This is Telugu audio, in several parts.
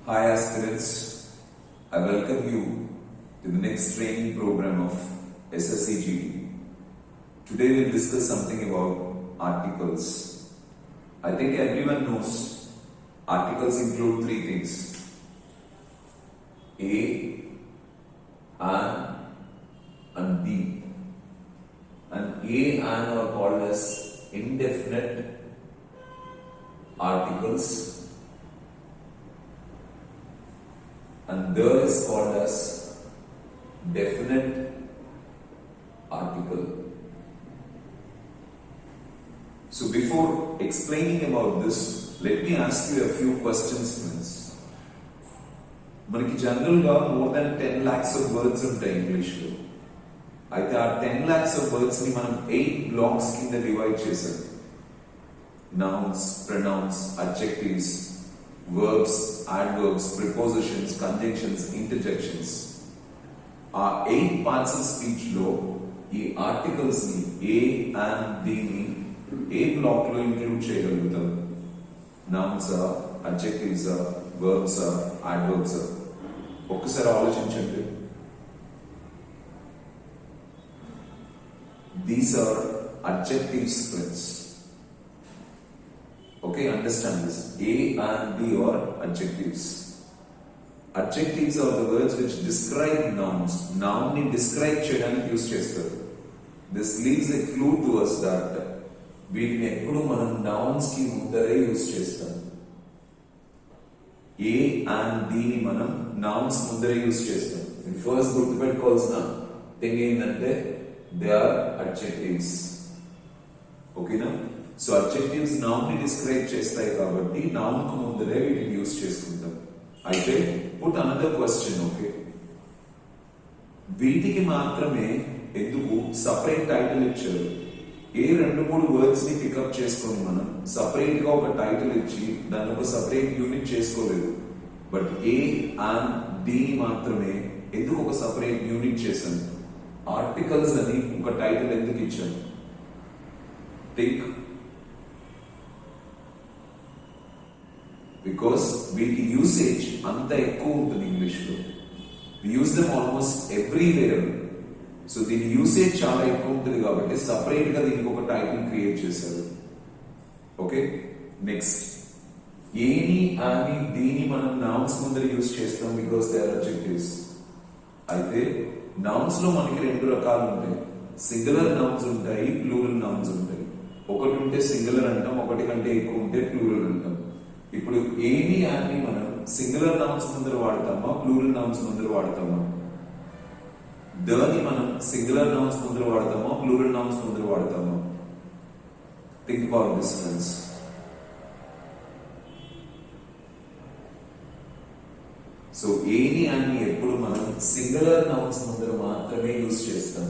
Hi aspirants, I welcome you to the next training program of SSCGT. Today we'll discuss something about articles. I think everyone knows articles include three things: A, an, and B. And A and are called as indefinite articles, and the is called as definite article. So before explaining about this, let me ask you a few questions, friends. మనకి జనరల్గా more than 10 lakhs of words ఉంటాయి ఇంగ్లీష్లో. అయితే ఆ 10 lakhs of words ని మనం 8 blocks కింద డివైడ్ చేసాం. Nouns, pronouns, adjectives, verbs, adverbs, prepositions, conjunctions, interjections. ఆ 8 parts of speech లో ఈ articles ని A and D ని ఏ బ్లాక్ లో ఇంక్లూడ్ చేయగలుగుతాం? Nouns are, adjectives are, verbs are, adverbs are. ఒక్కసారి ఆలోచించండి. These are adjectives, friends. Okay, understand this. A and B are adjectives. Adjectives are the words which describe nouns. Noun ni describe cheyadaniki use chestaru. This leaves a clue to us that వీటిని ఎప్పుడు మనం nouns కి ముందరే యూస్ చేస్తాం. A and D ని మనం nouns ముందరే యూస్ చేస్తాం. ఫస్ట్ గుర్తుపెట్టుకోవాల్సిన థింగ్ ఏంటంటే దే ఆర్ అడ్జెక్టివ్స్. ఓకేనా? సో అడ్జెక్టివ్స్ నౌన్ ని డిస్క్రైబ్ చేస్తాయి కాబట్టి నౌన్ కు ముందరే వీటిని యూస్ చేసుకుంటాం. అయితే పుట్ అనదర్ క్వశ్చన్. ఓకే, వీటికి మాత్రమే ఎందుకు సపరేట్ టైటిల్ ఇచ్చారు? ఏ 2-3 వర్డ్స్ ని పికప్ చేసుకొని మనం సపరేట్ గా ఒక టైటిల్ ఇచ్చి దాన్ని ఒక సపరేట్ యూనిట్ చేసుకోలేదు. బట్ ఏ అండ్ డి మాత్రమే ఎందుకు ఒక సపరేట్ యూనిట్ చేశాం? ఆర్టికల్స్ అని ఒక టైటిల్ ఎందుకు ఇచ్చాం? థింక్. బికాస్ వీటి యూసేజ్ అంత ఎక్కువ ఉంటుంది ఇంగ్లీష్లో. We use them almost everywhere. So దీని యూసేజ్ చాలా ఎక్కువ ఉంటుంది కాబట్టి సపరేట్ గా దీనికి ఒక టైటిల్ క్రియేట్ చేశారు. ఓకే, నెక్స్ట్ ఏని అని దీని మనం నౌన్స్ ముందర యూస్ చేస్తాం బికాస్ దే ఆర్ అడ్జెక్టివ్స్. అయితే నౌన్స్ లో మనకి 2 రకాలు ఉంటాయి. సింగులర్ నౌన్స్ ఉంటాయి, ప్లూరల్ నౌన్స్ ఉంటాయి. ఒకటి ఉంటే సింగులర్ అంటాం, ఒకటి కంటే ఎక్కువ ఉంటే ప్లూరల్ అంటాం. ఇప్పుడు ఏని అని మనం సింగులర్ నౌన్స్ ముందర వాడతామా, ప్లూరల్ నౌన్స్ ముందర వాడతామా? దాన్ని మనం సింగులర్ నౌన్స్ ముందర వాడతామా, ప్లూరల్ నౌన్స్ ముందర వాడతామా? Think about this friends. So any అని ఎప్పుడు మనం సింగులర్ నౌన్స్ ముందర మాత్రమే యూస్ చేస్తాం.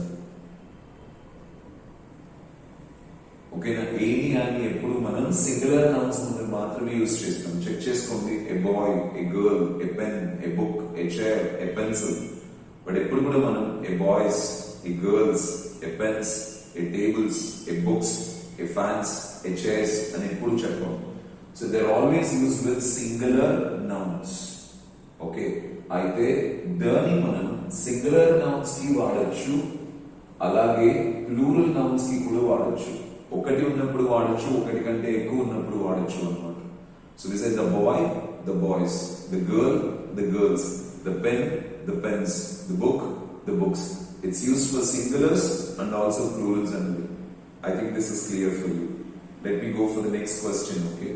ఓకేనా? ఏని అని ఎప్పుడు మనం సింగులర్ నౌన్స్ ముందర మాత్రమే యూస్ చేస్తాం. చెక్ చేసుకోండి. A boy, a girl, a pen, a book, a chair, a pencil. But ఎప్పుడు కూడా మనం a boys, a girls, a pens, a tables, a books, a fans, a chairs అని ఎప్పుడు చెప్పాం. So they are always use with singular nouns. Okay, అయితే దాన్ని మనం సింగులర్ నౌన్స్ కి వాడచ్చు, అలాగే ప్లూరల్ నౌన్స్ కి కూడా వాడచ్చు. ఒకటి ఉన్నప్పుడు వాడచ్చు, ఒకటి కంటే ఎక్కువ ఉన్నప్పుడు వాడచ్చు అన్నమాట. So this is the boy, the boys, the girl, the girls, the pen, the pens, the book, the books. It's used for singulars and also plurals and I think this is clear for you. Let me go for the next question. Okay,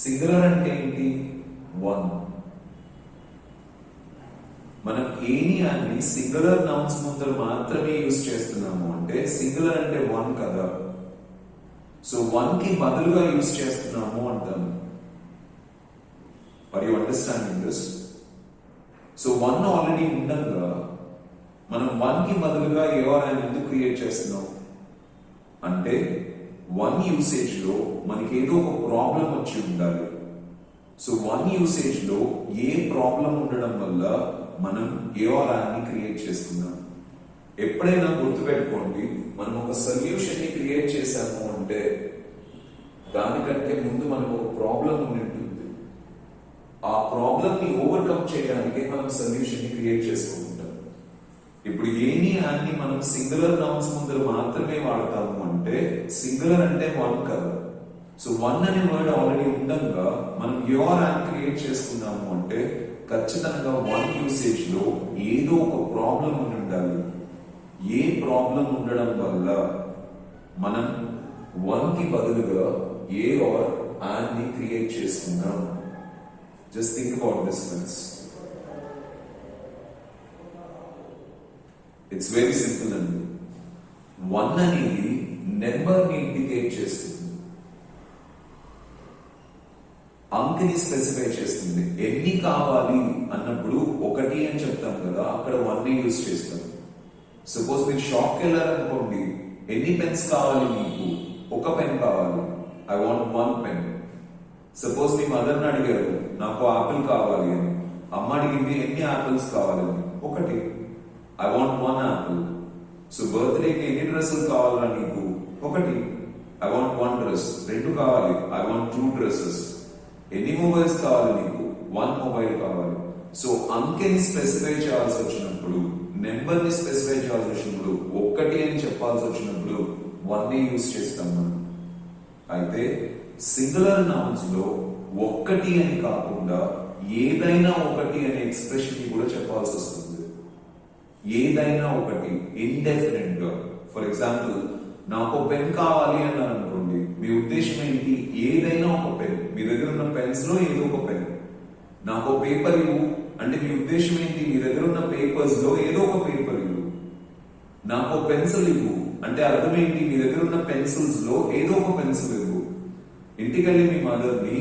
singular ante enti? One. మనం ఏని అని సింగులర్ నౌన్స్ ముందర మాత్రమే యూస్ చేస్తున్నాము అంటే సింగులర్ అంటే 1 కదా. సో 1 కి బదులుగా యూస్ చేస్తున్నాము అంటాము. Are you understanding this? So 1 already ఉండగా మనం 1 కి బదులుగా ఏఆర్ అని ఎందుకు క్రియేట్ చేస్తున్నాం అంటే 1 యూసేజ్ లో మనకి ఏదో ఒక ప్రాబ్లం వచ్చి ఉండాలి. సో 1 యూసేజ్ లో ఏ ప్రాబ్లం ఉండడం వల్ల మనం ఏఆర్ అని క్రియేట్ చేస్తున్నాం. ఎప్పుడైనా గుర్తుపెట్టుకోండి, మనం ఒక సొల్యూషన్ ని క్రియేట్ చేశాము అంటే దానికంటే ముందు మనకు ఒక ప్రాబ్లం ఉంటుంది. ఆ ప్రాబ్లం ప్రాబ్లమ్ ని ఓవర్కమ్ చేయడానికి మనం సొల్యూషన్ ని క్రియేట్ చేసుకుంటాం. ఇప్పుడు ఏని అని మనం సింగులర్ నౌన్స్ ముందర మాత్రమే వాడతాము అంటే సింగులర్ అంటే వన్ కదా. సో వన్ అనే వర్డ్ ఆల్రెడీ ఉండగా మనం యువర్ అని క్రియేట్ చేసుకున్నాము అంటే ఖచ్చితంగా వన్ యూసేజ్ లో ఏదో ఒక ప్రాబ్లం ఉండాలి. ఏ ప్రాబ్లం ఉండడం వల్ల మనం వన్ కి బదులుగా ఏ ఆర్ అండ్ ని క్రియేట్ చేసుకున్నాం. Just think about this friends. It's very simple అండి. వన్ అనేది నెంబర్ ని ఇండికేట్ చేస్తుంది, అంకెని స్పెసిఫై చేస్తుంది. ఎన్ని కావాలి అన్నప్పుడు ఒకటి అని చెప్తాం కదా, అక్కడ వన్ ని యూజ్ చేస్తాం. సపోజ్ మీరు షాప్కి వెళ్ళారనుకోండి, ఎన్ని పెన్స్ కావాలి మీకు? ఒక పెన్ కావాలి, I want one pen. Suppose మీ మదర్ని అడిగారు నాకు ఆపిల్ కావాలి అని, అమ్మ అడిగింది ఎన్ని ఆపిల్స్ కావాలని, ఒకటి, I want one apple. So బర్త్డేకి ఎన్ని డ్రెస్సులు కావాలా నీకు? ఒకటి, ఐ వాంట్ వన్ డ్రెస్. రెండు కావాలి, ఐ వాంట్ టూ డ్రెస్సెస్. ఎన్ని మొబైల్స్ కావాలి నీకు? వన్ మొబైల్ కావాలి. సో అంకెని స్పెసిఫై చేయాల్సి వచ్చినప్పుడు, నెంబర్ ని స్పెసిఫై చేయాల్సి వచ్చినప్పుడు, ఒక్కటి అని చెప్పాల్సి వచ్చినప్పుడు వన్ ని యూజ్ చేస్తాం మనం. అయితే సింగులర్ నౌన్స్ లో ఒక్కటి అని కాకుండా ఏదైనా ఒకటి అనే ఎక్స్ప్రెషన్ ని కూడా చెప్పాల్సి వస్తుంది. ఏదైనా ఒకటి ఇండెఫినెట్ గా. ఫర్ ఎగ్జాంపుల్, నాకు పెన్ కావాలి అన్నారు అనుకోండి, మీ ఉద్దేశం ఏంటి? ఏదైనా ఒక పెన్, మీ దగ్గర ఉన్న పెన్స్ లో ఏదో ఒక పెన్. నాకు పేపర్ ఇవ్వు అంటే మీ ఉద్దేశం ఏంటి? మీ దగ్గర ఉన్న పేపర్స్ లో ఏదో ఒక పేపర్ ఇవ్వు. నాకు పెన్సిల్ ఇవ్వు అంటే అర్థం ఏంటి? మీ దగ్గర ఉన్న పెన్సిల్స్ లో ఏదో ఒక పెన్సిల్ ఇవ్వు. ఇంటికెళ్ళి మీ మదర్ ని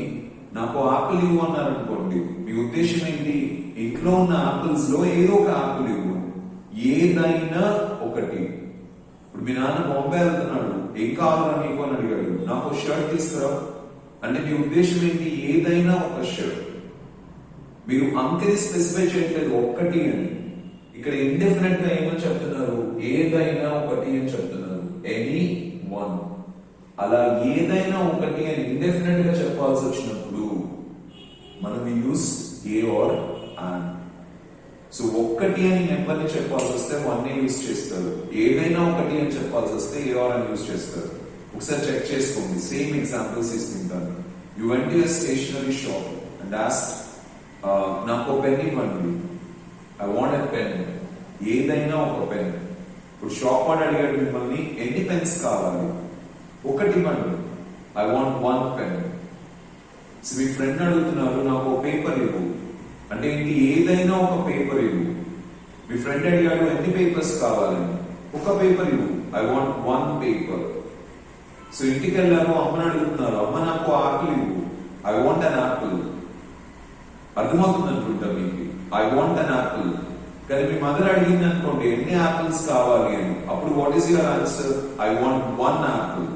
నాకు ఆపిల్ ఇవ్వు అన్నారు అనుకోండి, మీ ఉద్దేశం ఏంటి? ఇంట్లో ఉన్న ఆపిల్స్ లో ఏదో ఒక ఆపిల్ ఇవ్వు. ఏదైనా ఒకటి. ఇప్పుడు మీ నాన్న బాంబే వెళ్తున్నాడు, ఏం కావాలా నీకు అని అడిగాడు, నాకు షర్ట్ తీసుకురా అంటే మీ ఉద్దేశం ఏంటి? ఏదైనా ఒక షర్ట్. మీరు అంకెని స్పెసిఫై చేయట్లేదు ఒక్కటి అని. ఇక్కడ ఇండెఫినెట్ గా ఏమని చెప్తున్నారు? ఏదైనా ఒకటి అని చెప్తున్నారు. Any one. అలా ఏదైనా ఒకటి అని ఇండెఫినెట్ గా చెప్పాల్సి వచ్చినప్పుడు మనం use a or an. So ఒక్కటి అని నెంబర్ ని చెప్పాల్సి వస్తే వన్ ని యూజ్ చేస్తారు. ఏదైనా ఒకటి అని చెప్పాల్సి వస్తే ఏ ఆర్ అని యూజ్ చేస్తారు. ఒకసారి చెక్ చేసుకోండి. సేమ్ ఎగ్జాంపుల్స్ ఇస్తుంటాను. You went to a stationery shop and asked, నాకు పెన్ ఇవ్వండి, ఐ వాంట్ ఎ పెన్. ఏదైనా ఒక పెన్. ఇప్పుడు షాప్ వాడు అడిగాడు మిమ్మల్ని ఎన్ని పెన్స్ కావాలి? ఒకటి ఇవ్వండి, I want one pen. So me friend అడుగుతున్నారు నాకు పేపర్ ఇవ్వు అంటే ఏంటి? ఏదైనా ఒక పేపర్ ఇవ్వు. మీ ఫ్రెండ్ అడిగాడు ఎన్ని పేపర్స్ కావాలని? ఒక పేపర్ ఇవ్వు, I want one paper. So ఇంటికి వెళ్ళారు, అమ్మని అడుగుతున్నారు, అమ్మ నాకు ఆపిల్ ఇవ్వు, ఐ వాంట్ అన్ ఆపిల్. అర్థమవుతుంది అనుకుంటా మీకు, ఐ వాంట్ అన్ ఆపిల్. కానీ మీ మదర్ అడిగింది అనుకోండి ఎన్ని ఆపిల్స్ కావాలి అని, అప్పుడు what is your answer? I want one apple.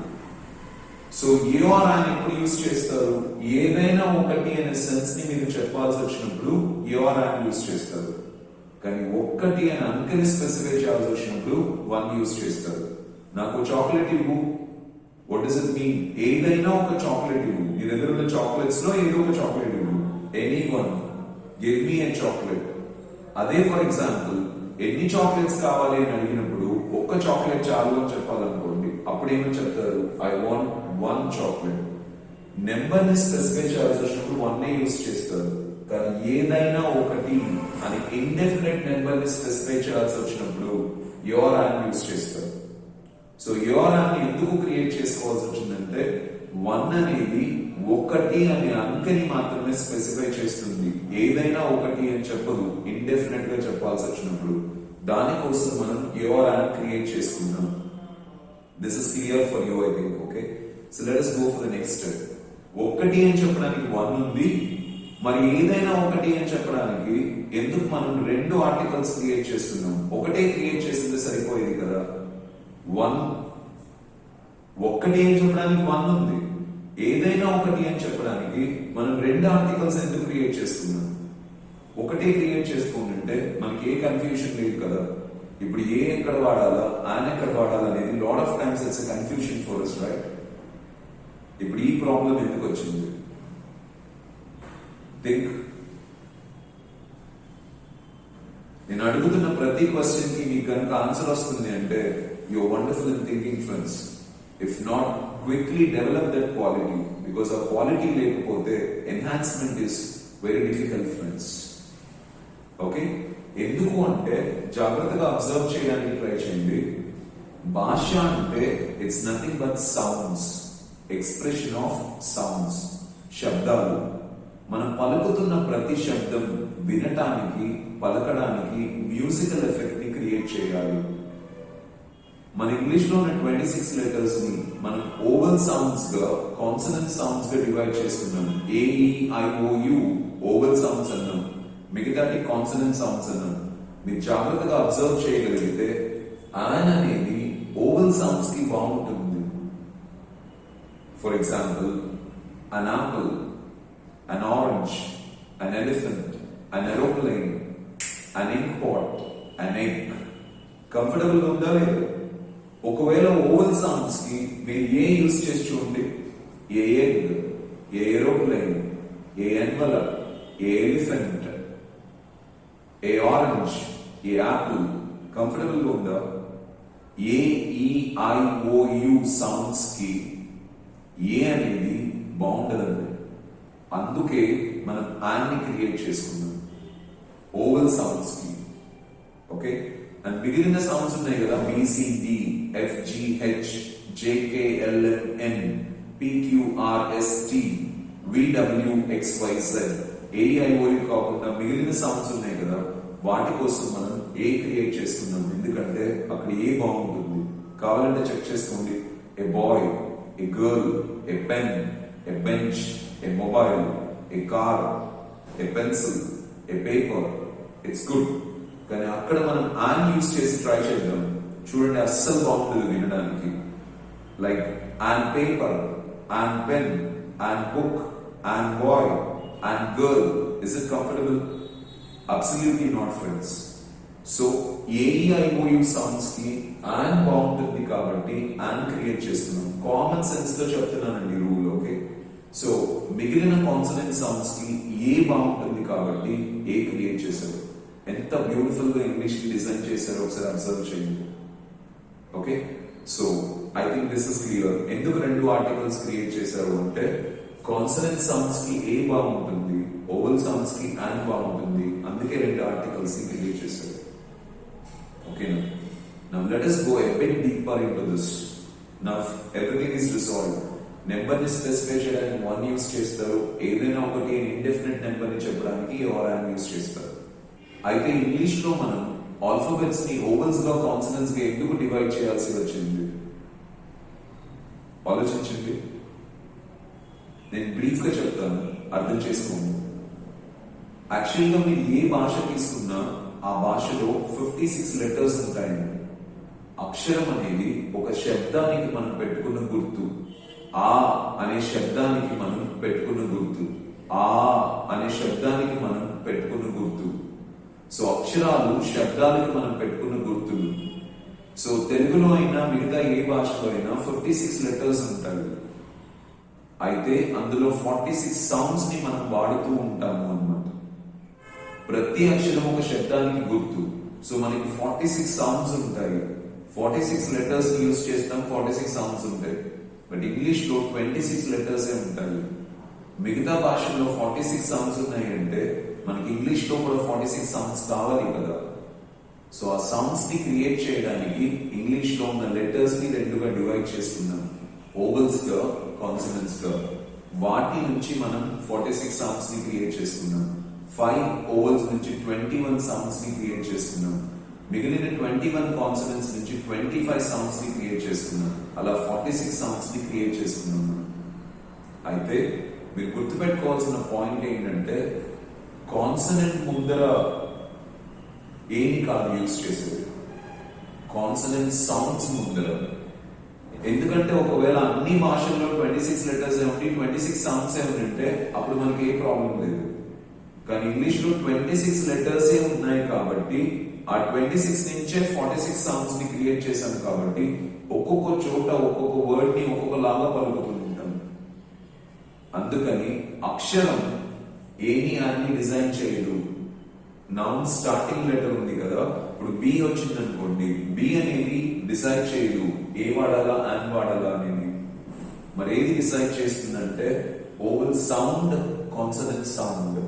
So a or అని ఎప్పుడు యూజ్ చేస్తారు? ఏదైనా ఒకటి అనే సెన్స్ ని మీరు చెప్పాల్సి వచ్చినప్పుడు ఏ ఆర్ అని యూజ్ చేస్తారు. కానీ ఒక్కటి అని అంకెని స్పెసిఫై చేయాల్సి వచ్చినప్పుడు వన్ యూజ్ చేస్తారు. నాకు చాక్లెట్ ఇవ్వు, వాట్ డస్ ఇట్ మీన్? ఏదైనా ఒక చాక్లెట్ ఇవ్వు. మీ దగ్గర ఉన్న చాక్లెట్స్ లో ఏదో ఒక చాక్లెట్ ఇవ్వు. ఎనీ వన్, గివ్ మీ ఎ చాక్లెట్. అదే ఫర్ ఎగ్జాంపుల్, ఎన్ని చాక్లెట్స్ కావాలి అని అడిగినప్పుడు ఒక్క చాక్లెట్ చాలు అని చెప్పాలనుకోండి, అప్పుడు ఏమని చెప్తారు? I want one chocolate. Number ని స్పెసిఫై చేయాల్సి వచ్చినప్పుడు వన్ నే యూజ్ చేస్తారు. కానీ ఏదైనా ఒకటి అని ఇండెఫినెట్ నెంబర్ ని స్పెసిఫై చేయాల్సి వచ్చినప్పుడు యువర్ అని యూజ్ చేస్తారు. సో యువర్ అని ఎందుకు క్రియేట్ చేసుకోవాల్సి వచ్చిందంటే వన్ అనేది ఒకటి అనే అంకెని మాత్రమే స్పెసిఫై చేస్తుంది. ఏదైనా ఒకటి అని చెప్పదు ఇండెఫినెట్ గా చెప్పాల్సి వచ్చినప్పుడు. దానికోసం మనం యువర్ అని క్రియేట్ చేసుకున్నాం. This is clear for you I think. Okay, so let us go for the next step. ఒకటి అని చెప్పడానికి వన్ ఉంది, మరి ఏదైనా ఒకటి అని చెప్పడానికి ఎందుకు మనం రెండు ఆర్టికల్స్ క్రియేట్ చేస్తున్నాం? ఒకటే క్రియేట్ చేసింది సరిపోయేది కదా. వన్ ఒక్కటి అని చెప్పడానికి వన్ ఉంది, ఏదైనా ఒకటి అని చెప్పడానికి మనం రెండు ఆర్టికల్స్ ఎందుకు క్రియేట్ చేస్తున్నాం? ఒకటే క్రియేట్ చేసుకుంటుంటే మనకి ఏ కన్ఫ్యూషన్ లేదు కదా. ఇప్పుడు ఏ ఎక్కడ వాడాలా, ఆయన ఎక్కడ వాడాలా అనేది lot of times it's confusion for us, right? ఇప్పుడు ఈ ప్రాబ్లం ఎందుకు వచ్చింది? థింక్. నేను అడుగుతున్న ప్రతి క్వశ్చన్ కి మీకు కనుక ఆన్సర్ వస్తుంది అంటే you are wonderful in thinking friends. If not, quickly develop that quality, because ఆ క్వాలిటీ లేకపోతే enhancement is very difficult friends. Okay, ఎందుకు అంటే జాగ్రత్తగా అబ్జర్వ్ చేయడానికి ట్రై చేయండి. భాష అంటే it's nothing but sounds, expression of sounds, శబ్దాలు. మనం పలుకుతున్న ప్రతి శబ్దం వినటానికి, పలకడానికి మ్యూజికల్ ఎఫెక్ట్ ని క్రియేట్ చేయాలి. మన ఇంగ్లీష్ లో ఉన్న 26 లెటర్స్ ని మనం ఓవల్ సౌండ్స్ గా, కాన్సనెంట్ సౌండ్స్ గా డివైడ్ చేసుకున్నాం. AEIOU ఓవల్ సౌండ్స్ అన్నాం, మిగతాటి కాన్సనెంట్ సౌండ్స్ అన్నాం. మీరు జాగ్రత్తగా అబ్జర్వ్ చేయగలిగితే ఆన్ అనేది ఓవల్ సౌండ్స్ కి బాగుంటుంది. For example, an apple, an orange, an elephant, an aeroplane, an ink pot, an egg. Comfortable గా ఉందా లేదు? ఒకవేళ ఓవల్ సౌండ్స్ కి మీరు ఏ యూజ్ చేసి చూడండి. ఏ ఎగ్, ఏ ఏరోప్లేన్, ఏ ఎన్వలప్, ఏ ఎలిఫెంట్, ఏ ఆరెంజ్, ఏ యాపిల్. కంఫర్టబుల్ గా ఉందా? AEIOU సౌండ్స్ కి ఏ అనేది బాగుంటదండి. అందుకే మనం ఆన్ని క్రియేట్ చేసుకున్నాం ఓవల్ సౌండ్స్ కి. ఓకే, అండ్ మిగిలిన సౌండ్స్ ఉన్నాయి కదా, BCD, FGH, JKLMN, PQRST, VWXYZ, AIOU కాకుండా మిగిలిన సౌండ్స్ ఉన్నాయి కదా, వాటి కోసం మనం ఏ క్రియేట్ చేసుకున్నాం. ఎందుకంటే అక్కడ ఏ బాగుంటుంది. కావాలంటే చెక్ చేసుకోండి. A boy, a girl, a pen, a bench, a mobile, a car, a pencil, a paper. It's good. కానీ అక్కడ మనం ఆన్ యూజ్ చేసి ట్రై చేద్దాం. చూడండి, అస్సలు బాగుంటుంది వినడానికి. Like an paper, an pen, an book, an boy, an girl. Is it comfortable? Absolutely not friends. So AEIOU sounds కి ఆన్ బాగుంటుంది కాబట్టి ఆన్ క్రియేట్ చేస్తున్నాం. కామన్ సెన్స్ తో చెప్తున్నానండి రూల్. ఓకే, సో మిగిలిన కాన్సనెంట్ సౌండ్స్ కి ఏ బాగుంటుంది కాబట్టి ఏ క్రియేట్ చేశారు. ఎంత బ్యూటిఫుల్ గా ఇంగ్లీష్ కి డిజైన్ చేశారో ఒకసారి అబ్జర్వ్ చేయండి. Okay, so I think this is clear. ఎందుకు రెండు ఆర్టికల్స్ క్రియేట్ చేశారు అంటే కాన్సనెంట్ సౌండ్స్ కి ఏ బాగుంటుంది, ఓవల్ సౌండ్స్ కి ఆన్ బాగుంటుంది. అందుకే రెండు ఆర్టికల్స్ ని క్రియేట్ చేశారు. ఓకేనా? Now let us go a bit deeper into this. Now everything is resolved. Number ని స్పెసిఫై చేయడానికి వన్ యూస్ చేస్తారు. ఏదైనా ఒకటి ఇండెఫినెట్ నెంబర్ ని చెప్పడానికి ఆర్ ఆన్ యూస్ చేస్తారు. అయితే ఇంగ్లీష్ లో మనం ఆల్ఫాబెట్స్ ని ఓవల్స్ గా, కాన్సనెంట్స్ గా ఎందుకు డివైడ్ చేయాల్సి వచ్చింది? ఆలోచించండి. నేను బ్రీఫ్ గా చెప్తాను, అర్థం చేసుకోండి. యాక్చువల్ గా మీరు ఏ భాష తీసుకున్నా ఆ భాషలో 56 లెటర్స్ ఉంటాయండి. అక్షరం అనేది ఒక శబ్దానికి మనం పెట్టుకున్న గుర్తు. ఆ అనే శబ్దానికి మనం పెట్టుకున్న గుర్తు. ఆ అనే శబ్దానికి మనం పెట్టుకున్న గుర్తు. సో అక్షరాలు శబ్దాలకు మనం పెట్టుకున్న గుర్తులు. సో తెలుగులో అయినా మిగతా ఏ భాషలో అయినా 56 లెటర్స్ ఉంటాయి. అయితే అందులో 46 సౌండ్స్ ని మనం వాడుతూ ఉంటాము అన్నమాట. ప్రతి అక్షరం ఒక శబ్దానికి గుర్తు. సో మనకి 46 సౌండ్స్ ఉంటాయి. 46 లెటర్స్ యూజ్ చేస్తాం, 46 సౌండ్స్ ఉంటాయి. బట్ ఇంగ్లీష్ లో 26 లెటర్స్ ఉంటాయి. మిగతా భాషల్లో 46 సౌండ్స్ ఉన్నాయి అంటే మనకి ఇంగ్లీష్ లో కూడా 46 సౌండ్స్ కావాలి కదా. సో ఆ సౌండ్స్ ని క్రియేట్ చేయడానికి ఇంగ్లీష్ లో ఉన్న లెటర్స్ ని రెండుగా డివైడ్ చేసుకున్నాం. ఓవల్స్ గా, కాన్సనెంట్స్ గా. వాటి నుంచి మనం 46 సౌండ్స్ ని క్రియేట్ చేసుకున్నాం. 5 ఓవల్స్ నుంచి 21 సౌండ్స్ ని క్రియేట్ చేసుకున్నాం. మిగిలిన 21 కాన్సనెంట్స్ నుంచి 25 సౌండ్స్ ని క్రియేట్ చేసుకున్నాం. అలా 46 సౌండ్స్ ని క్రియేట్ చేసుకున్నాం. అయితే మీరు గుర్తుపెట్టుకోవాల్సిన పాయింట్ ఏంటంటే కాన్సనెంట్ ముందర ఏని కాదు యూజ్ చేసేది, కాన్సనెంట్ సౌండ్స్ ముందర. ఎందుకంటే ఒకవేళ అన్ని భాషల్లో 26 లెటర్స్ ఏమిటి, 26 సౌండ్స్ ఏమిటంటే అప్పుడు మనకి ఏ ప్రాబ్లం లేదు. కానీ ఇంగ్లీష్ లో 26 లెటర్స్ ఉన్నాయి కాబట్టి ఆ 26 నుంచే 46 సౌండ్స్ ని క్రియేట్ చేశాం కాబట్టి ఒక్కొక్క చోట ఒక్కొక్క వర్డ్ ని ఒక్కొక్క లాగా పలుకుతూ ఉంటాం. అందుకని అక్షరం ఏని అన్ని డిజైన్ చేయదు. నౌన్ స్టార్టింగ్ లెటర్ ఉంది కదా, ఇప్పుడు బి వచ్చింది అనుకోండి, బి అనేది డిసైడ్ చేయదు ఏ వాడాలా అండ్ వాడాలా అనేది. మరి ఏది డిసైడ్ చేస్తుందంటే ఓవల్ సౌండ్, కాన్సనెంట్ సౌండ్.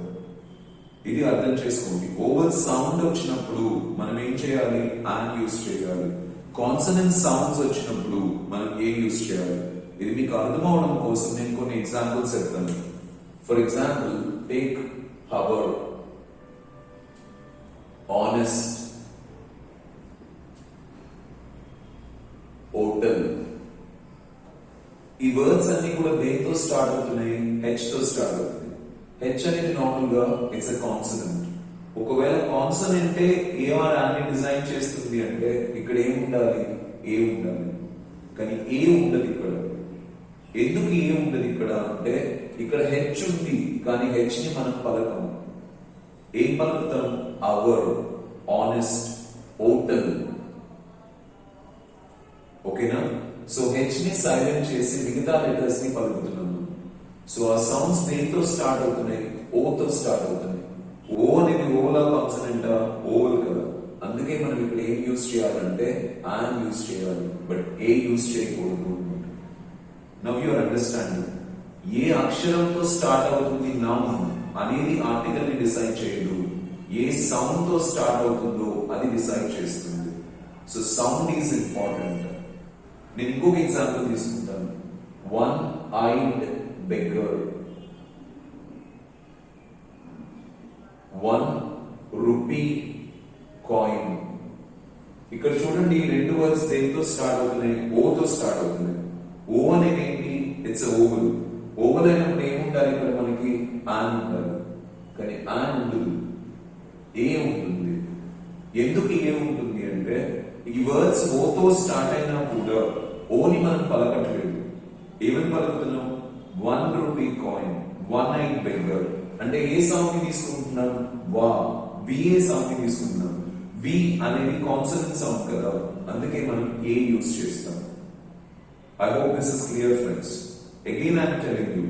ఇది అర్థం చేసుకోండి. ఓవల్ సౌండ్ వచ్చినప్పుడు మనం ఏం చేయాలి? అండ్ యూస్ చేయాలి. కాన్సనెంట్ సౌండ్స్ వచ్చినప్పుడు మనం ఏ యూస్ చేయాలి? ఇది మీకు అర్థం అవడం కోసం నేను కొన్ని ఎగ్జాంపుల్స్ చెప్తాను. For example, take hour, honest, hotel. ఈ వర్డ్స్ అన్ని కూడా దేంతో స్టార్ట్ అవుతున్నాయి? హెచ్ తో స్టార్ట్ అవుతుంది. హెచ్ అనేది నార్మల్ గా ఇట్స్ ఎ కాన్సనెంట్. ఒకవేళ కాన్సనెంట్ ఏఆర్ అన్ని డిజైన్ చేస్తుంది అంటే ఇక్కడ ఏం ఉండాలి? ఏ ఉండాలి. కానీ ఏ ఉండదు ఇక్కడ. ఎందుకు ఏ ఉండదు ఇక్కడ అంటే ఇక్కడ హెచ్ ఉంది, కానీ హెచ్ ని మనం పలకం. ఏం పలుకుతాం? Hour, honest, hotel. ఓకేనా? సో హెచ్ ని సైలెంట్ చేసి మిగతా లెటర్స్ ని పలుకుతున్నాము. సో ఆ సౌండ్స్ దేంతో స్టార్ట్ అవుతున్నాయి? ఓతో స్టార్ట్ అవుతున్నాయి. ఓ అనేది ఓలా కాన్సనెంట్, ఓవల్ కదా. అందుకే మనం ఇక్కడ ఏం యూస్ చేయాలంటే ఆన్ యూస్ చేయాలి, బట్ ఏ యూస్ చేయకూడదు. Now your understanding. ఏ అక్షరంతో స్టార్ట్ అవుతుంది నౌన్ అనేది ఆర్టికల్ ని డిసైడ్ చేయదు. ఏ సౌండ్ తో స్టార్ట్ అవుతుందో అది డిసైడ్ చేస్తుంది. So sound is important. నేను ఇంకొక ఎగ్జాంపుల్ తీసుకుంటాను. One eyed beggar, 1 rupee coin. ఇక్కడ చూడండి, ఈ రెండు వర్డ్స్ దేంతో స్టార్ట్ అవుతున్నాయి? ఓతో స్టార్ట్ అవుతున్నాయి. ఓ అనేది ఏంటి? It's oval. ఓవల్ అయినప్పుడు ఏముండాలి ఇక్కడ మనకి? ఆన్ ఉండాలి. కానీ ఆన్ ఉండదు, ఏ ఉంటుంది. ఎందుకు ఏ ఉంటుంది అంటే ఈ వర్డ్స్ ఓతో స్టార్ట్ అయినా కూడా ఓని మనం పలకట్లేదు. ఏమని పలుకుతున్నాం? 1 rupee కాయిన్, 1 eyed beggar. అంటే ఏ సౌండ్ ని తీసుకుంటున్నాం? వా. వి ఏ సౌండ్ ని తీసుకుంటున్నాం. వి అనేది కాన్సనెంట్ సౌండ్ కదా, అందుకే మనం ఏ యూస్ చేస్తాం. I hope this is clear friends. Again I'm telling you,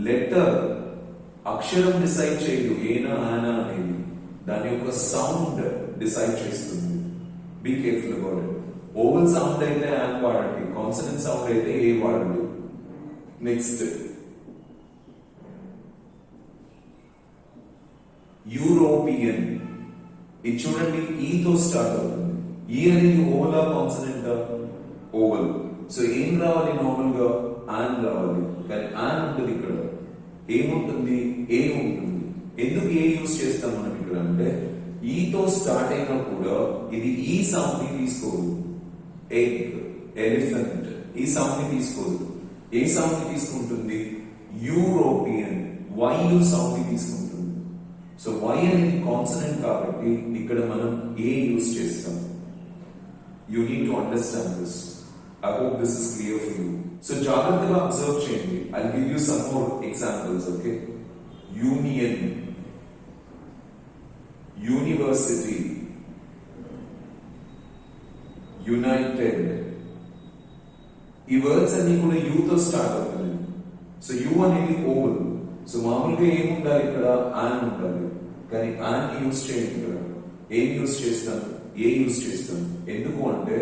letter అక్షరం డిసైడ్ చేయదు ఏనా ఆనా అనేది, దాని యొక్క సౌండ్ డిసైడ్ చేస్తుంది. Be careful about it. Vowel sound అయితే ఆన్ వాడండి, కాన్సనెంట్ సౌండ్ అయితే ఏ వాడండి. Next, European. ఇది చూడండి, ఈతో స్టార్ట్ అవుతుంది. ఈ అనేది ఓవలా కాన్సనెంట్? ఓవల్. సో ఏం రావాలి? నార్మల్ గా ఆన్ రావాలి, కానీ ఆన్ ఉంటుంది. ఇక్కడ ఏముంటుంది? ఏ ఉంటుంది. ఎందుకు ఏ యూస్ చేస్తాం మనం ఇక్కడ అంటే ఈతో స్టార్ట్ అయినా కూడా ఇది ఈ సౌండ్ ని తీసుకోదు. ఎగ్, ఎలిఫెంట్, ఈ సౌండ్ ని తీసుకోదు. ఏ సౌండ్ ని తీసుకుంటుంది? యూరోపియన్, వై యు సౌండ్ ని తీసుకుంటుంది. సో వై అనేది కాన్సనెంట్ కాబట్టి ఇక్కడ మనం ఏ యూస్ చేస్తాం. You need to understand this. I hope this is clear for you. So జాగ్రత్తగా అబ్జర్వ్ చేయండి. I give you some more examples. Okay, union, university, United. ఈ వర్డ్స్ అన్ని కూడా యూ తో స్టార్ట్ అవుతున్నాయి. సో యూ అనేది ఓవల్. సో మామూలుగా ఏముండాలి ఇక్కడ? ఆన్ ఉండాలి, కానీ ఆన్ యూస్ చేయండి. ఇక్కడ ఏం యూస్ చేస్తాం? ఏ యూస్ చేస్తాం. ఎందుకు అంటే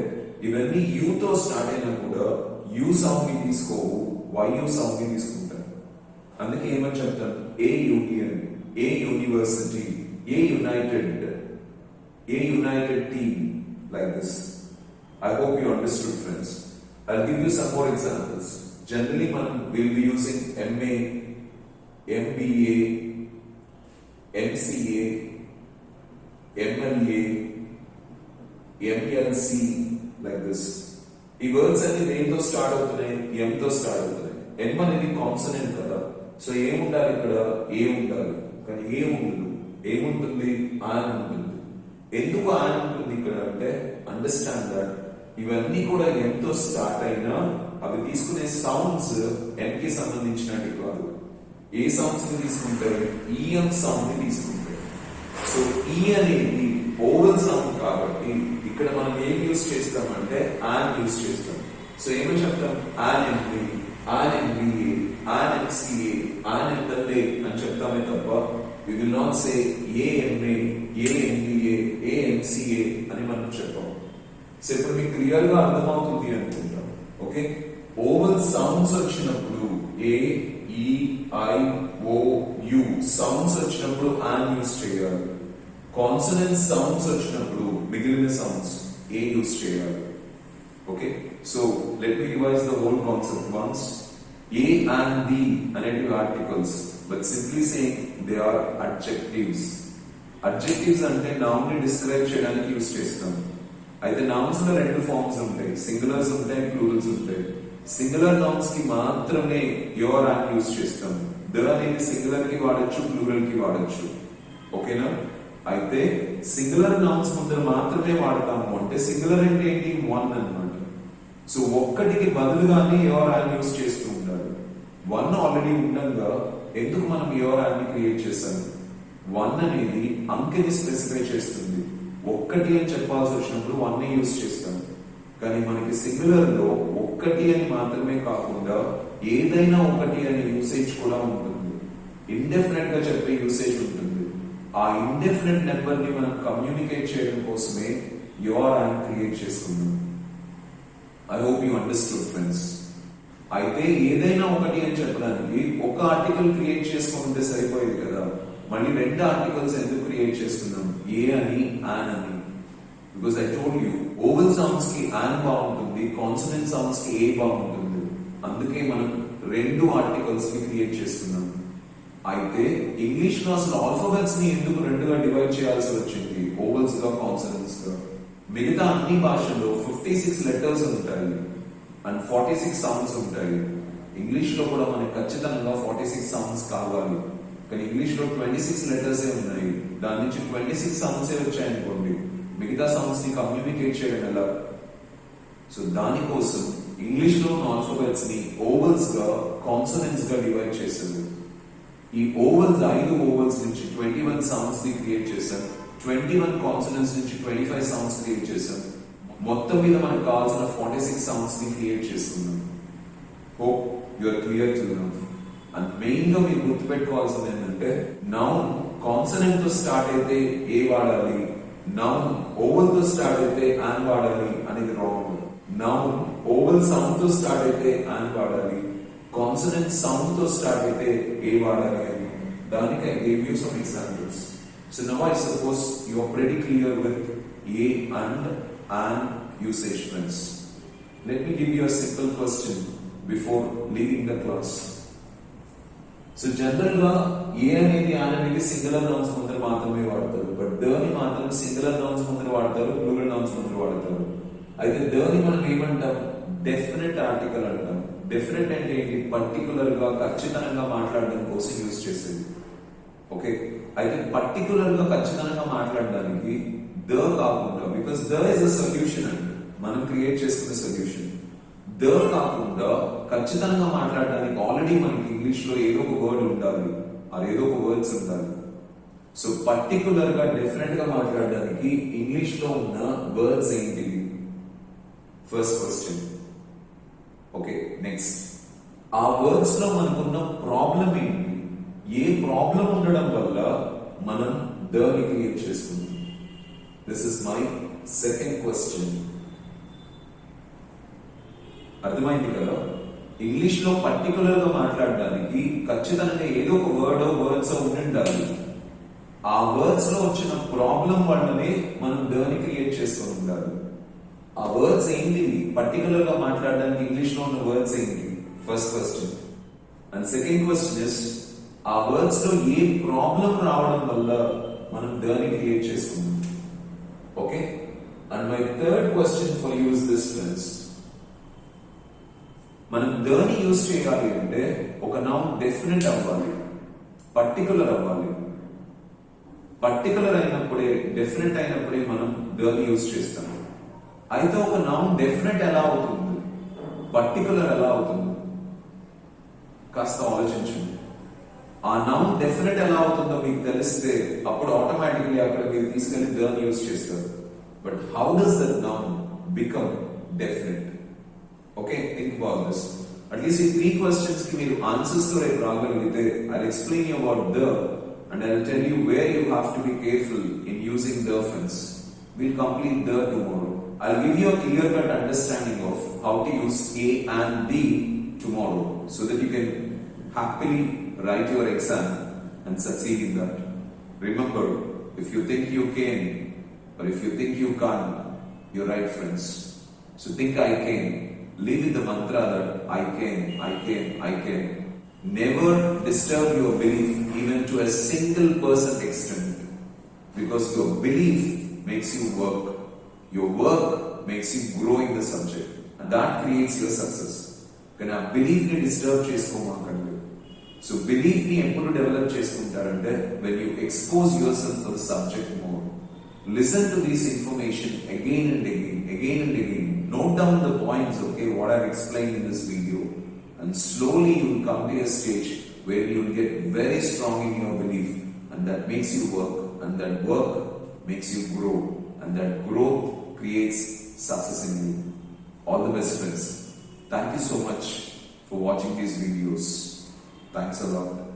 ఇవన్నీ యూతో స్టార్ట్ అయినా కూడా యూ సౌండ్ ని తీసుకోవు, వై యూ సౌండ్ ని తీసుకుంటాం. అందుకే ఏమని చెప్తాం? A union, a university, a united, a united team, like this. I hope you understood friends. I'll give you some more examples. Generally, we'll be using MA, MBA, MCA, MLA, MLC, like this. ఈ వర్డ్స్ అన్ని దేనితో స్టార్ట్ అవుతున్నాయి? ఎం తో స్టార్ట్ అవుతున్నాయి. ఎం అనేది కాన్సనెంట్ కదా, సో ఏముండాలి ఇక్కడ? ఏ ఉండాలి, కానీ ఏ ఉండదు. ఏముంటుంది? ఆన్ ఉంటుంది. ఎందుకు ఆన్ ఉంటుంది ఇక్కడ అంటే అండర్స్టాండ్ దట్ ఇవన్నీ కూడా ఎంతో స్టార్ట్ అయినా అవి తీసుకునే సౌండ్స్ ఎం కి సంబంధించినట్టు కాదు. ఏ సౌండ్స్ ని తీసుకుంటాయి? ఈఎం సౌండ్ ని తీసుకుంటాయి. సో ఈ అనేది ఓవల్ సౌండ్ కాబట్టి ఇక్కడ మనం ఏం యూస్ చేస్తామంటే ఆన్ యూస్ చేస్తాం. సో ఏమని చెప్తాం? On MB, on MBA, an MCA, an MLA అని చెప్తామే తప్ప we will not say a MA, a MBA, a MCA అని మనం చెప్పాం. సో ఇప్పుడు మీకు క్లియర్ గా అర్థమవుతుంది అనుకుంటాం. ఓకే, ఓవల్ సౌండ్స్ వచ్చినప్పుడు A E I O U sounds వచ్చినప్పుడు an యూస్ చేయాలి. కాన్సనెంట్ సౌండ్స్ వచ్చినప్పుడు మిగిలిన సౌండ్స్ ఏ యూస్ చేయాలి. Okay, so let me revise the whole concept once. A and B అనేటివి articles, but simply saying they are adjectives. Adjectives అంటే నౌన్ ని డిస్క్రైబ్ చేయడానికి యూస్ చేస్తాం. అయితే నౌన్స్ లో రెండు ఫార్మ్స్ ఉంటాయి, సింగులర్స్ ఉంటాయి, ప్లూరల్స్ ఉంటాయి. సింగులర్ నౌన్స్ కి మాత్రమే యువర్ అండ్ యూస్ చేస్తాం. ద అనేది సింగులర్ కి వాడచ్చు, ప్లూరల్ కి వాడచ్చు. ఓకేనా? అయితే సింగులర్ నౌన్స్ ముందర మాత్రమే వాడతాము. అంటే సింగులర్ అంటే ఏంటి? వన్ అన్నమాట. సో ఒక్కటికి బదులుగానే యువర్ అండ్ యూస్ చేస్తూ ఉంటారు. వన్ ఆల్రెడీ ఉండగా ఎందుకు మనం యువర్ అండ్ ని క్రియేట్ చేశాము? వన్ అనేది అంకెని స్పెసిఫై చేస్తుంది. ఒక్కటి అని చెప్పాల్సి వచ్చినప్పుడు వన్ ని యూస్ చేస్తాం. కానీ మనకి సింగులర్ లో ఒక్కటి అని మాత్రమే కాకుండా ఏదైనా ఒకటి అనే యూసేజ్ కూడా ఉంటుంది. ఇండెఫినెట్ గా చెప్పే యూసేజ్ ఉంటుంది. ఆ ఇండెఫినెట్ నెంబర్ ని మనం కమ్యూనికేట్ చేయడం కోసమే యువర్ అండ్ క్రియేట్ చేసుకున్నాం. I hope you understood friends. అయితే ఏదైనా ఒకటి అని చెప్పడానికి ఒక ఆర్టికల్ క్రియేట్ చేసుకుంటే సరిపోయేది కదా, మళ్ళీ రెండు ఆర్టికల్స్ ఎందుకు క్రియేట్ చేస్తున్నాం? ఏ అని, ఆన్ అని. Because I told you, oval sounds కి ఆన్ బాగుంటుంది, కాన్సనెంట్ సౌండ్స్ కి ఏ బాగుంటుంది. అందుకే మనం రెండు ఆర్టికల్స్ ని క్రియేట్ చేస్తున్నాం. అయితే ఇంగ్లీష్ లో అసలు ఆల్ఫాబెట్స్ ని ఎందుకు రెండుగా డివైడ్ చేయాల్సి వచ్చింది? ఓవల్స్ గా, కాన్సనెంట్స్ గా. మిగతా అన్ని భాషల్లో 56 లెటర్స్ ఉంటాయి అండ్ 46 సౌండ్స్ ఉంటాయి. ఇంగ్లీష్ లో కూడా మనకి ఖచ్చితంగా 46 సౌండ్స్ కావాలి. కానీ ఇంగ్లీష్ లో 26 లెటర్స్ ఉన్నాయి. దాని నుంచి 26 సౌండ్స్ వచ్చాయనుకోండి, మిగతా సౌండ్స్ ని కమ్యూనికేట్ చేయడం ఎలా? సో దానికోసం ఇంగ్లీష్ లో ఆల్ఫాబెట్స్ ని ఓవల్స్ గా, కాన్సనెంట్స్ గా డివైడ్ చేశారు. ఈ ఓవల్స్ 5 ఓవల్స్ నుంచి 21 సౌండ్స్ ని క్రియేట్ చేశారు. 21 కాన్సనెంట్స్ నుంచి 25 సౌండ్స్ క్రియేట్ చేశాం. మొత్తం మీద మనకు కావాల్సిన 46 సౌండ్స్ ని క్రియేట్ చేస్తున్నాం. Hope you are clear to now. And main గా మీరు గుర్తుపెట్టుకోవాల్సింది ఏంటంటే, నౌన్ కాన్సనెంట్ తో స్టార్ట్ అయితే ఏ వాడాలి, నౌన్ ఓవల్ తో స్టార్ట్ అయితే ఆన్ వాడాలి అనేది రాంగ్. నౌన్ ఓవల్ సౌండ్ తో స్టార్ట్ అయితే ఆన్ వాడాలి, కాన్సనెంట్ సౌండ్ తో స్టార్ట్ అయితే ఏ వాడాలి అని. దానికి I gave you some examples. So now I suppose you are pretty clear with a and an usage, friends. Let me give you a simple question before leaving the class. So general గా a అనేది an అనేది సింగులర్ నౌన్స్ ముందర మాత్రమే వాడతారు. బట్ ద ని మాత్రం సింగులర్ నౌన్స్ ముందర వాడతారు, ప్లూరల్ నౌన్స్ ముందర వాడతారు. అయితే ద ని మనం ఏమంటాం? డెఫినెట్ ఆర్టికల్ అంటాం. డెఫినెట్ అంటే ఏంటి? పర్టికులర్ గా, ఖచ్చితంగా మాట్లాడడం కోసం యూజ్ చేసేది. ఓకే, అయితే పర్టికులర్ గా ఖచ్చితంగా మాట్లాడడానికి ద కాకుండా, because the is a solution అండి, మనం క్రియేట్ చేసుకున్న సొల్యూషన్. ద కాకుండా ఖచ్చితంగా మాట్లాడడానికి ఆల్రెడీ మనకి ఇంగ్లీష్ లో ఏదో ఒక వర్డ్ ఉండాలి, అది ఏదో ఒక వర్డ్స్ ఉండాలి. సో పర్టికులర్ గా, డెఫినెట్ గా మాట్లాడడానికి ఇంగ్లీష్ లో ఉన్న వర్డ్స్ ఏంటి? First question. ఓకే, నెక్స్ట్, ఆ వర్డ్స్ లో మనకున్న ప్రాబ్లం ఏంటి? ఏ ప్రాబ్లం ఉండడం వల్ల మనం ద ని క్రియేట్ చేసుకుంటాం? This is my second question. అర్థమైంది కదా? ఇంగ్లీష్ లో పర్టికులర్ గా మాట్లాడడానికి ఖచ్చితంగా ఏదో ఒక వర్డ్, వర్డ్స్ ఉండాలి. ఆ వర్డ్స్ లో వచ్చిన ప్రాబ్లం వల్లనే మనం ద ని క్రియేట్ చేసుకొని ఉండాలి. ఆ వర్డ్స్ ఏంటి? పర్టికులర్ గా మాట్లాడడానికి ఇంగ్లీష్ లో ఉన్న వర్డ్స్ ఏంటి? First question. And second question is, ఆ వర్డ్స్ లో ఏ ప్రాబ్లం రావడం వల్ల మనం ద ని క్రియేట్ చేసుకున్నాం? Okay, and my third question for you is this, friends. మనం ద ని యూజ్ చేయాలి అంటే ఒక నౌన్ డెఫినెట్ అవ్వాలి, పర్టికులర్ అవ్వాలి. పర్టికులర్ అయినప్పుడే, డెఫినెట్ అయినప్పుడే మనం ద ని యూజ్ చేస్తాం. అయితే ఒక నౌన్ డెఫినెట్ ఎలా అవుతుంది, పర్టికులర్ ఎలా అవుతుంది? కాస్త ఆలోచించండి. ఆ నౌన్ డెఫినెట్ ఎలా అవుతుందో మీకు తెలిస్తే అప్పుడు ఆటోమేటిక్లీ అక్కడ మీరు తీసుకెళ్లి ద ని యూజ్ చేస్తారు. But how does that noun become definite? Okay, think about this. At least in 3 questions ki meeru answers to raagaligite, I'll explain you about the, and I'll tell you where you have to be careful in using the fence. We'll complete the tomorrow. I'll give you a clear-cut understanding of how to use A and B tomorrow, so that you can happily write your exam and succeed in that. Remember, if you think you can, or if you think you can't, you're right, friends. So think I can. Live with the mantra that I can, I can, I can. Never disturb your belief even to a single percent extent, because your belief makes you work. Your work makes you grow in the subject, and that creates your success. Kana belief ni disturb cheskomakandi. So belief ni eppudu develop cheskuntarante when you expose yourself to the subject more. Listen to this information again and again, again and again. Note down the points, okay, what I've explained in this video, and slowly you will come to a stage where you will get very strong in your belief, and that makes you work, and that work makes you grow, and that growth creates success in you. All the best, friends. Thank you so much for watching these videos. Thanks a lot.